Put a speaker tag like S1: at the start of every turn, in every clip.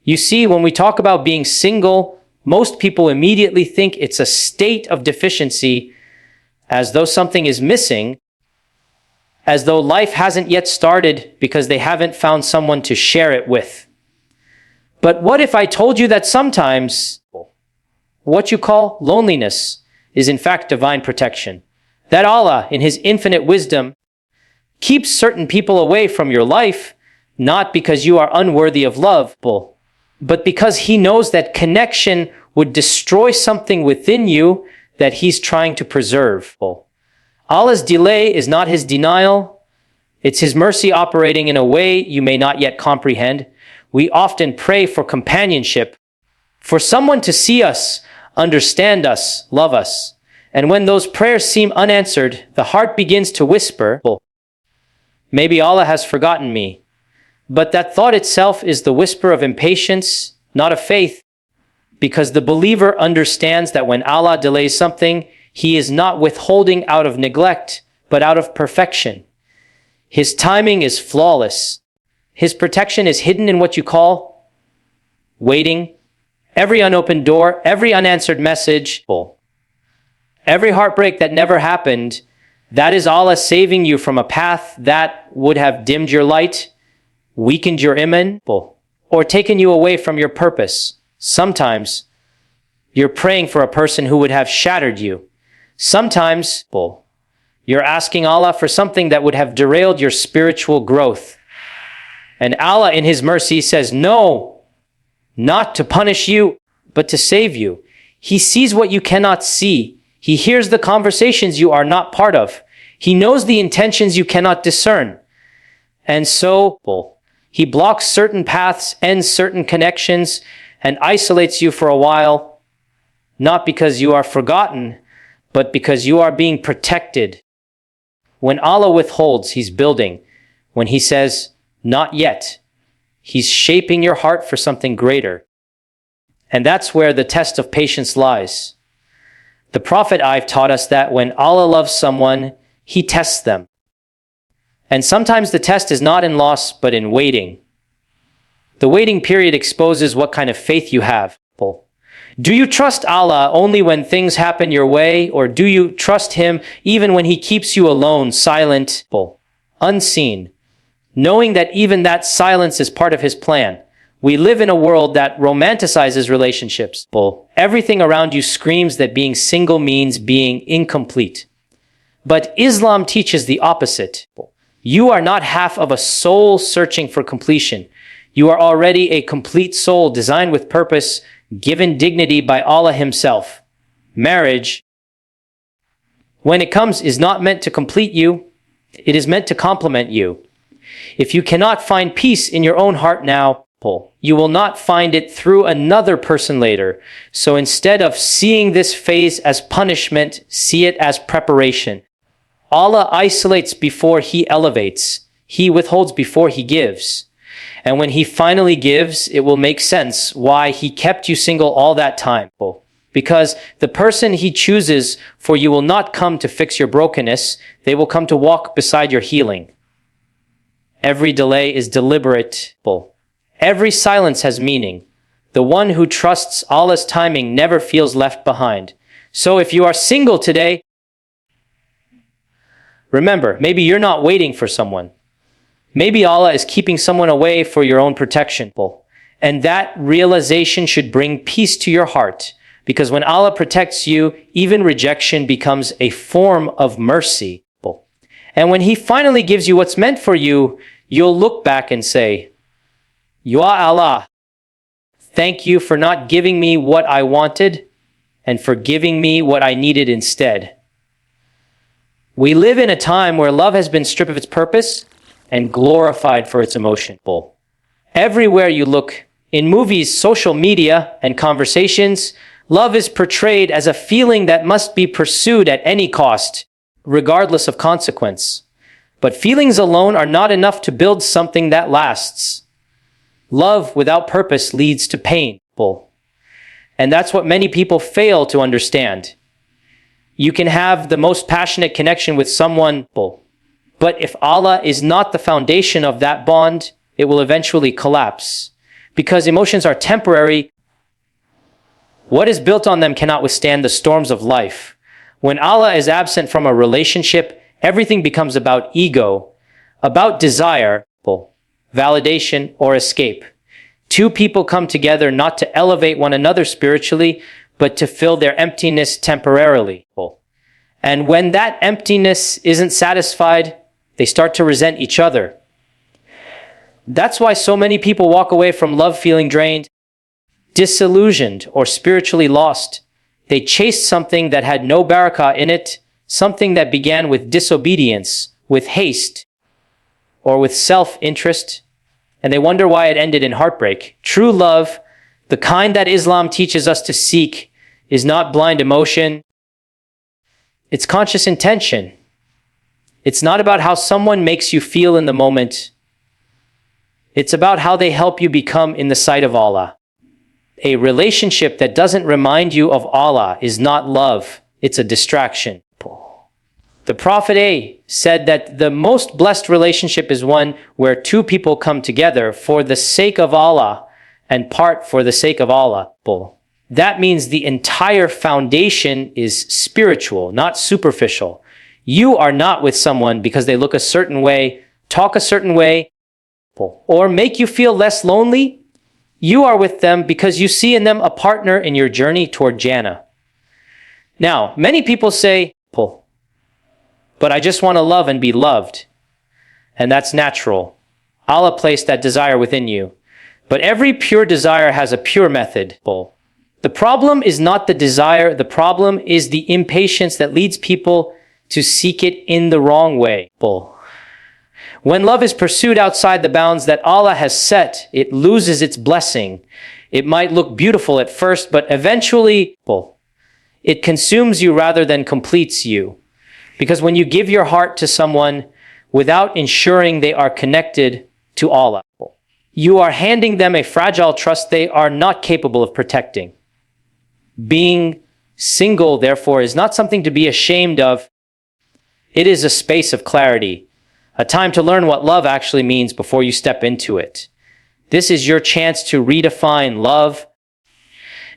S1: You see, when we talk about being single, most people immediately think it's a state of deficiency, as though something is missing, as though life hasn't yet started because they haven't found someone to share it with. But what if I told you that sometimes what you call loneliness is in fact divine protection? That Allah, in His infinite wisdom, keeps certain people away from your life, not because you are unworthy of love, but because He knows that connection would destroy something within you that He's trying to preserve. Allah's delay is not His denial. It's His mercy operating in a way you may not yet comprehend. We often pray for companionship, for someone to see us, understand us, love us. And when those prayers seem unanswered, the heart begins to whisper, maybe Allah has forgotten me. But that thought itself is the whisper of impatience, not of faith, because the believer understands that when Allah delays something, He is not withholding out of neglect, but out of perfection. His timing is flawless. His protection is hidden in what you call waiting. Every unopened door, every unanswered message, every heartbreak that never happened, that is Allah saving you from a path that would have dimmed your light, weakened your iman, or taken you away from your purpose. Sometimes you're praying for a person who would have shattered you. Sometimes you're asking Allah for something that would have derailed your spiritual growth. And Allah in His mercy says, no, not to punish you, but to save you. He sees what you cannot see. He hears the conversations you are not part of. He knows the intentions you cannot discern. And so He blocks certain paths, ends certain connections, and isolates you for a while, not because you are forgotten, but because you are being protected. When Allah withholds, He's building. When He says, not yet, He's shaping your heart for something greater. And that's where the test of patience lies. The Prophet I've taught us that when Allah loves someone, He tests them. And sometimes the test is not in loss, but in waiting. The waiting period exposes what kind of faith you have. Do you trust Allah only when things happen your way, or do you trust Him even when He keeps you alone, silent, unseen, knowing that even that silence is part of His plan? We live in a world that romanticizes relationships. Everything around you screams that being single means being incomplete. But Islam teaches the opposite. You are not half of a soul searching for completion. You are already a complete soul designed with purpose, given dignity by Allah Himself. Marriage, when it comes, is not meant to complete you. It is meant to complement you. If you cannot find peace in your own heart now, you will not find it through another person later. So instead of seeing this phase as punishment, see it as preparation. Allah isolates before He elevates. He withholds before He gives. And when He finally gives, it will make sense why He kept you single all that time. Because the person He chooses for you will not come to fix your brokenness. They will come to walk beside your healing. Every delay is deliberate. Every silence has meaning. The one who trusts Allah's timing never feels left behind. So if you are single today, remember, maybe you're not waiting for someone. Maybe Allah is keeping someone away for your own protection. And that realization should bring peace to your heart. Because when Allah protects you, even rejection becomes a form of mercy. And when He finally gives you what's meant for you, you'll look back and say, Ya Allah, thank you for not giving me what I wanted and for giving me what I needed instead. We live in a time where love has been stripped of its purpose and glorified for its emotion. Everywhere you look, in movies, social media, and conversations, love is portrayed as a feeling that must be pursued at any cost, regardless of consequence. But feelings alone are not enough to build something that lasts. Love without purpose leads to pain. And that's what many people fail to understand. You can have the most passionate connection with someone, but if Allah is not the foundation of that bond, it will eventually collapse. Because emotions are temporary, what is built on them cannot withstand the storms of life. When Allah is absent from a relationship, everything becomes about ego, about desire, validation, or escape. Two people come together not to elevate one another spiritually, but to fill their emptiness temporarily. And when that emptiness isn't satisfied, they start to resent each other. That's why so many people walk away from love feeling drained, disillusioned, or spiritually lost. They chased something that had no barakah in it, something that began with disobedience, with haste, or with self-interest, and they wonder why it ended in heartbreak. True love, the kind that Islam teaches us to seek, is not blind emotion. It's conscious intention. It's not about how someone makes you feel in the moment. It's about how they help you become in the sight of Allah. A relationship that doesn't remind you of Allah is not love. It's a distraction. The Prophet A said that the most blessed relationship is one where two people come together for the sake of Allah and part for the sake of Allah. That means the entire foundation is spiritual, not superficial. You are not with someone because they look a certain way, talk a certain way, or make you feel less lonely. You are with them because you see in them a partner in your journey toward Jannah. Now, many people say, but I just want to love and be loved. And that's natural. Allah placed that desire within you. But every pure desire has a pure method. The problem is not the desire. The problem is the impatience that leads people to seek it in the wrong way. When love is pursued outside the bounds that Allah has set, it loses its blessing. It might look beautiful at first, but eventually, it consumes you rather than completes you. Because when you give your heart to someone without ensuring they are connected to Allah, you are handing them a fragile trust they are not capable of protecting. Being single, therefore, is not something to be ashamed of. It is a space of clarity, a time to learn what love actually means before you step into it. This is your chance to redefine love,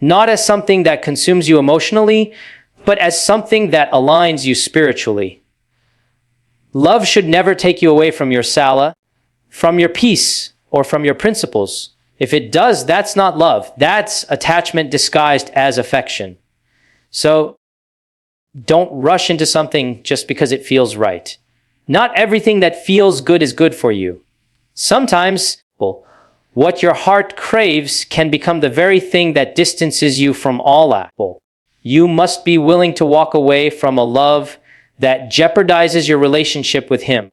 S1: not as something that consumes you emotionally, but as something that aligns you spiritually. Love should never take you away from your salah, from your peace, or from your principles. If it does, that's not love. That's attachment disguised as affection. So don't rush into something just because it feels right. Not everything that feels good is good for you. Sometimes, what your heart craves can become the very thing that distances you from Allah. You must be willing to walk away from a love that jeopardizes your relationship with Him.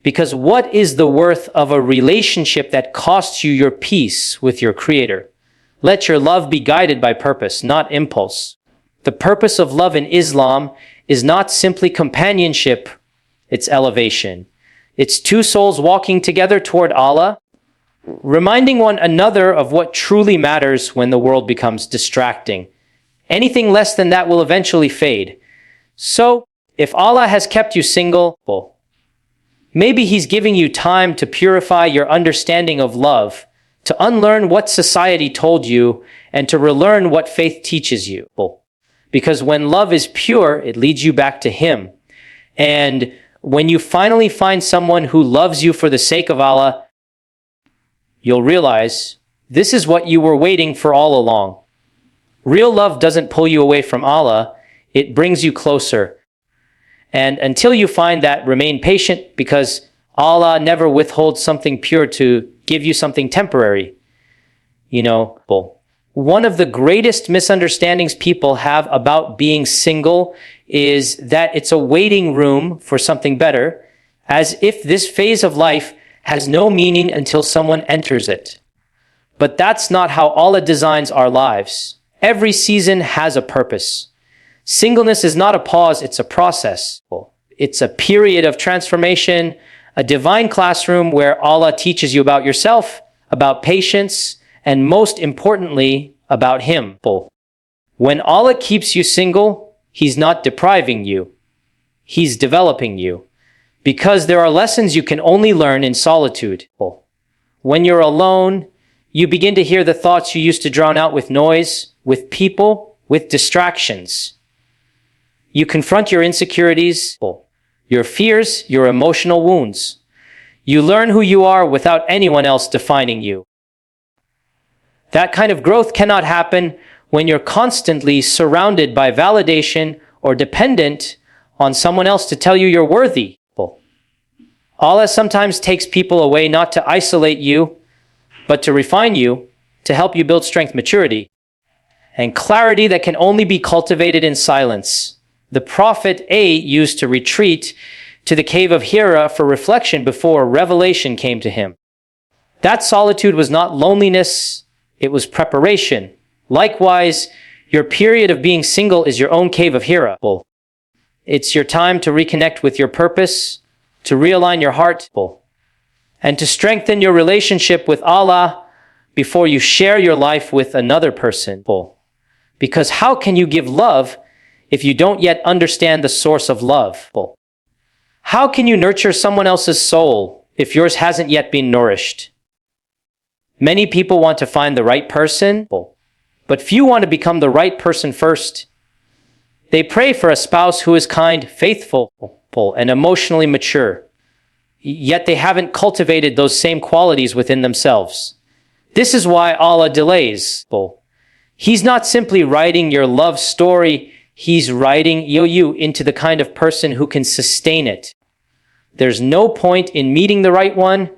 S1: Because what is the worth of a relationship that costs you your peace with your Creator? Let your love be guided by purpose, not impulse. The purpose of love in Islam is not simply companionship, it's elevation. It's two souls walking together toward Allah, reminding one another of what truly matters when the world becomes distracting. Anything less than that will eventually fade. So, if Allah has kept you single, maybe He's giving you time to purify your understanding of love, to unlearn what society told you, and to relearn what faith teaches you. Because when love is pure, it leads you back to Him. And when you finally find someone who loves you for the sake of Allah, you'll realize this is what you were waiting for all along. Real love doesn't pull you away from Allah, it brings you closer. And until you find that, remain patient, because Allah never withholds something pure to give you something temporary. One of the greatest misunderstandings people have about being single is that it's a waiting room for something better, as if this phase of life has no meaning until someone enters it. But that's not how Allah designs our lives. Every season has a purpose. Singleness is not a pause, it's a process. It's a period of transformation, a divine classroom where Allah teaches you about yourself, about patience, and most importantly, about Him. When Allah keeps you single, He's not depriving you. He's developing you. Because there are lessons you can only learn in solitude. When you're alone, you begin to hear the thoughts you used to drown out with noise, with people, with distractions. You confront your insecurities, your fears, your emotional wounds. You learn who you are without anyone else defining you. That kind of growth cannot happen when you're constantly surrounded by validation or dependent on someone else to tell you you're worthy. Allah sometimes takes people away not to isolate you, but to refine you, to help you build strength, maturity, and clarity that can only be cultivated in silence. The Prophet used to retreat to the cave of Hira for reflection before revelation came to him. That solitude was not loneliness, it was preparation. Likewise, your period of being single is your own cave of Hira. It's your time to reconnect with your purpose, to realign your heart, and to strengthen your relationship with Allah before you share your life with another person. Because how can you give love if you don't yet understand the source of love? How can you nurture someone else's soul if yours hasn't yet been nourished? Many people want to find the right person, but few want to become the right person first. They pray for a spouse who is kind, faithful, and emotionally mature, yet they haven't cultivated those same qualities within themselves. This is why Allah delays. He's not simply writing your love story, He's writing you into the kind of person who can sustain it. There's no point in meeting the right one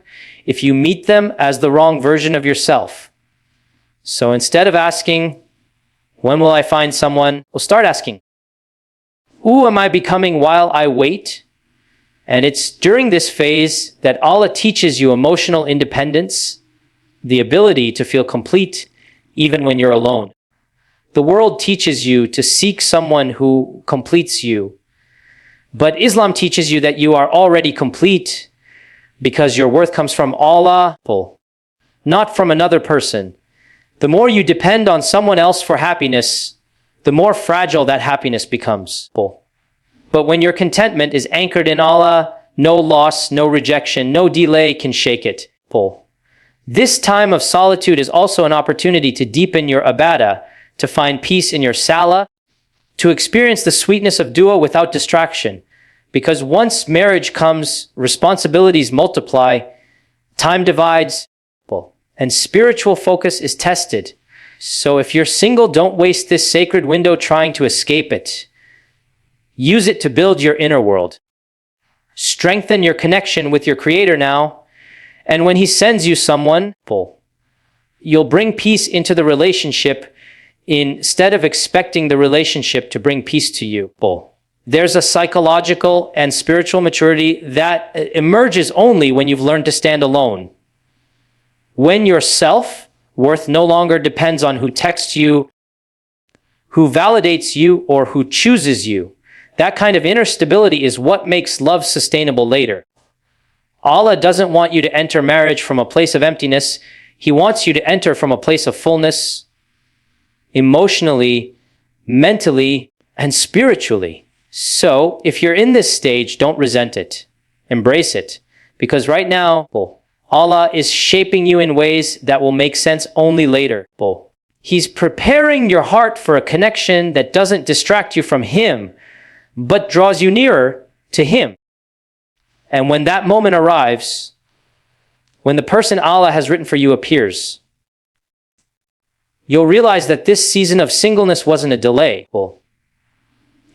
S1: if you meet them as the wrong version of yourself. So instead of asking, when will I find someone? We'll start asking, who am I becoming while I wait? And it's during this phase that Allah teaches you emotional independence, the ability to feel complete even when you're alone. The world teaches you to seek someone who completes you. But Islam teaches you that you are already complete because your worth comes from Allah, not from another person. The more you depend on someone else for happiness, the more fragile that happiness becomes. But when your contentment is anchored in Allah, no loss, no rejection, no delay can shake it. This time of solitude is also an opportunity to deepen your ibadah, to find peace in your salah, to experience the sweetness of dua without distraction. Because once marriage comes, responsibilities multiply, time divides, and spiritual focus is tested. So if you're single, don't waste this sacred window trying to escape it. Use it to build your inner world. Strengthen your connection with your Creator now, and when He sends you someone, you'll bring peace into the relationship instead of expecting the relationship to bring peace to you. There's a psychological and spiritual maturity that emerges only when you've learned to stand alone. When your self-worth no longer depends on who texts you, who validates you, or who chooses you. That kind of inner stability is what makes love sustainable later. Allah doesn't want you to enter marriage from a place of emptiness. He wants you to enter from a place of fullness, emotionally, mentally, and spiritually. So, if you're in this stage, don't resent it. Embrace it. Because right now, Allah is shaping you in ways that will make sense only later. He's preparing your heart for a connection that doesn't distract you from Him, but draws you nearer to Him. And when that moment arrives, when the person Allah has written for you appears, you'll realize that this season of singleness wasn't a delay.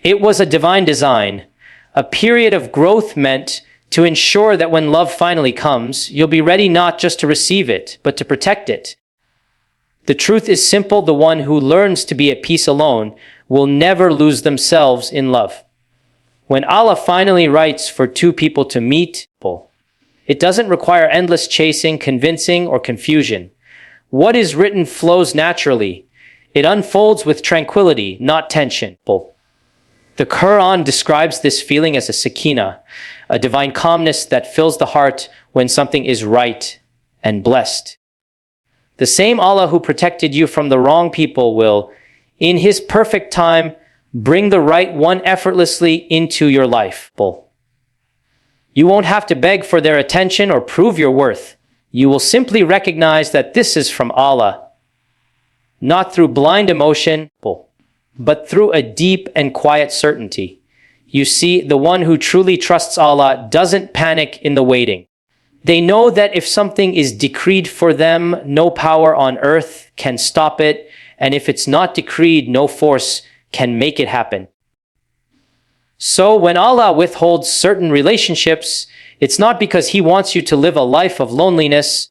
S1: It was a divine design, a period of growth meant to ensure that when love finally comes, you'll be ready not just to receive it, but to protect it. The truth is simple: the one who learns to be at peace alone will never lose themselves in love. When Allah finally writes for two people to meet, it doesn't require endless chasing, convincing, or confusion. What is written flows naturally. It unfolds with tranquility, not tension. The Quran describes this feeling as a sakina, a divine calmness that fills the heart when something is right and blessed. The same Allah who protected you from the wrong people will, in His perfect time, bring the right one effortlessly into your life. You won't have to beg for their attention or prove your worth. You will simply recognize that this is from Allah, not through blind emotion, but through a deep and quiet certainty. You see, the one who truly trusts Allah doesn't panic in the waiting. They know that if something is decreed for them, no power on earth can stop it, and if it's not decreed, no force can make it happen. So when Allah withholds certain relationships, it's not because He wants you to live a life of loneliness,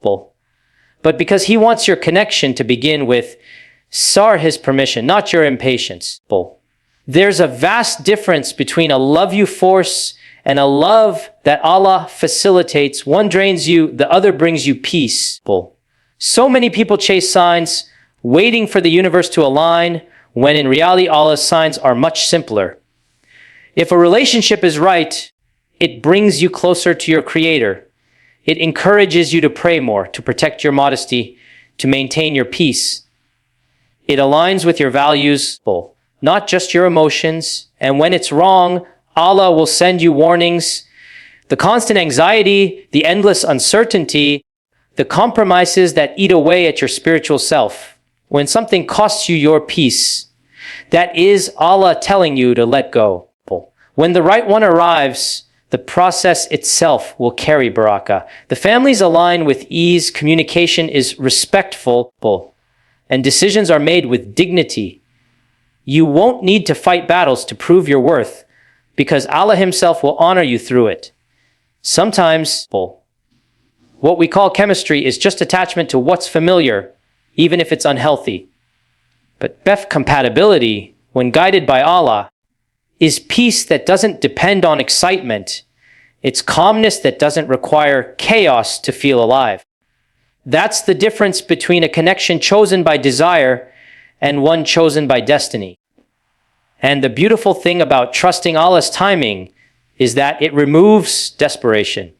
S1: but because He wants your connection to begin with His permission, not your impatience. There's a vast difference between a love you force and a love that Allah facilitates. One drains you, the other brings you peace. So many people chase signs, waiting for the universe to align, when in reality Allah's signs are much simpler. If a relationship is right, it brings you closer to your Creator. It encourages you to pray more, to protect your modesty, to maintain your peace. It aligns with your values, not just your emotions. And when it's wrong, Allah will send you warnings. The constant anxiety, the endless uncertainty, the compromises that eat away at your spiritual self. When something costs you your peace, that is Allah telling you to let go. When the right one arrives, the process itself will carry barakah. The families align with ease, communication is respectful, and decisions are made with dignity. You won't need to fight battles to prove your worth, because Allah Himself will honor you through it. Sometimes, what we call chemistry is just attachment to what's familiar, even if it's unhealthy. But compatibility, when guided by Allah, is peace that doesn't depend on excitement. It's calmness that doesn't require chaos to feel alive. That's the difference between a connection chosen by desire and one chosen by destiny. And the beautiful thing about trusting Allah's timing is that it removes desperation.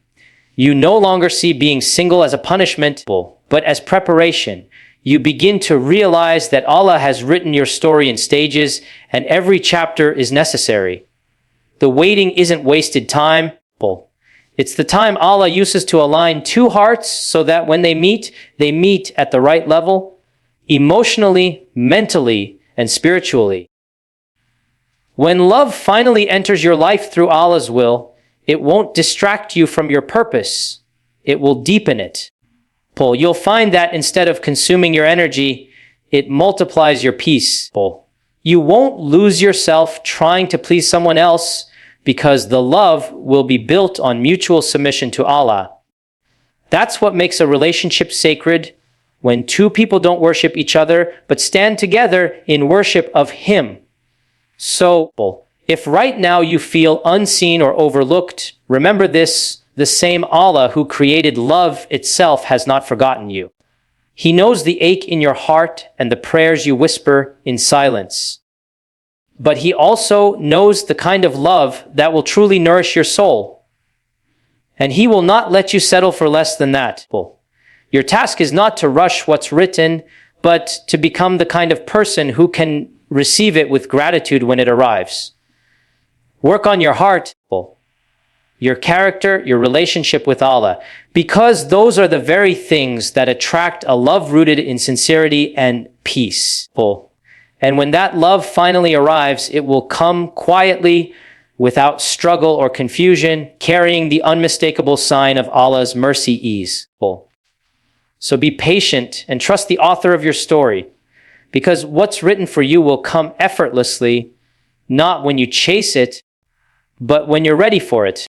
S1: You no longer see being single as a punishment, but as preparation. You begin to realize that Allah has written your story in stages, and every chapter is necessary. The waiting isn't wasted time. It's the time Allah uses to align two hearts so that when they meet at the right level, emotionally, mentally, and spiritually. When love finally enters your life through Allah's will, it won't distract you from your purpose. It will deepen it. You'll find that instead of consuming your energy, it multiplies your peace. You won't lose yourself trying to please someone else because the love will be built on mutual submission to Allah. That's what makes a relationship sacred, when two people don't worship each other, but stand together in worship of Him. So, if right now you feel unseen or overlooked, remember this. The same Allah who created love itself has not forgotten you. He knows the ache in your heart and the prayers you whisper in silence. But He also knows the kind of love that will truly nourish your soul. And He will not let you settle for less than that. Your task is not to rush what's written, but to become the kind of person who can receive it with gratitude when it arrives. Work on your heart, your character, your relationship with Allah, because those are the very things that attract a love rooted in sincerity and peace. And when that love finally arrives, it will come quietly, without struggle or confusion, carrying the unmistakable sign of Allah's mercy ease. So be patient and trust the author of your story, because what's written for you will come effortlessly, not when you chase it, but when you're ready for it.